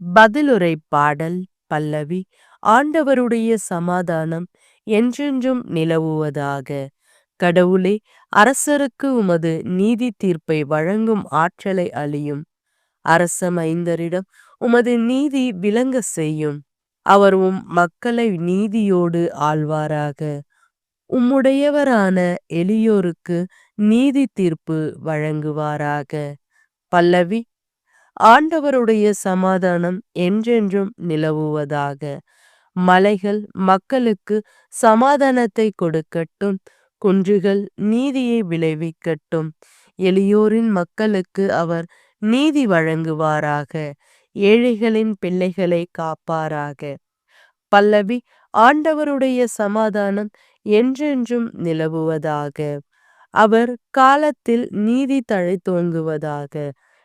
பதிலுரை பாடல். பல்லவி. ஆண்டவருடைய சமாதானம் என்றென்றும் நிலவுவதாக. கடவுளே, அரசருக்கு உமது நீதி தீர்ப்பை வழங்கும் ஆற்றலை அளியும். அரச மைந்தரிடம் உமது நீதி விளங்க செய்யும். அவர் மக்களை நீதியோடு ஆள்வாராக. உம்முடையவரான எளியோருக்கு நீதி தீர்ப்பு வழங்குவாராக. பல்லவி. ஆண்டவருடைய சமாதானம் என்றென்றும் நிலவுவதாக. மலைகள் மக்களுக்கு சமாதானத்தை கொடுக்கட்டும். குன்றுகள் நீதியை விளைவிக்கட்டும். எளியோரின் மக்களுக்கு அவர் நீதி வழங்குவாராக. ஏழைகளின் பிள்ளைகளை காப்பாராக. பல்லவி. ஆண்டவருடைய சமாதானம் என்றென்றும் நிலவுவதாக. அவர் காலத்தில் நீதி தழைத்தோங்குவதாக.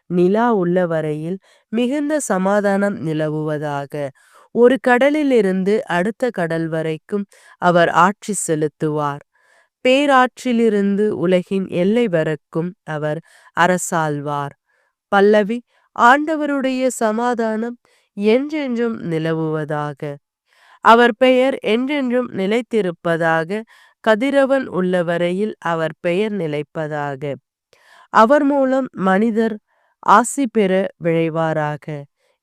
நிலா உள்ள வரையில் மிகுந்த சமாதானம் நிலவுவதாக. ஒரு கடலிலிருந்து அடுத்த கடல் வரைக்கும் அவர் ஆட்சி செலுத்துவார். பேராற்றிலிருந்து உலகின் எல்லை வரைக்கும் அவர் அரசாள்வார். பல்லவி. ஆண்டவருடைய சமாதானம் என்றென்றும் நிலவுவதாக. அவர் பெயர் என்றென்றும் நிலைத்திருப்பதாக. கதிரவன் உள்ள வரையில் அவர் பெயர் நிலைப்பதாக. அவர் மூலம் மனிதர் ஆசி பெற விழைவாராக.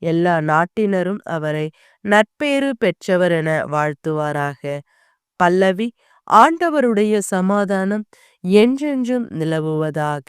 எல்லா நாட்டினரும் அவரை நற்பேறு பெற்றவர் என வாழ்த்துவாராக. பல்லவி. ஆண்டவருடைய சமாதானம் என்றென்றும் நிலவுவதாக.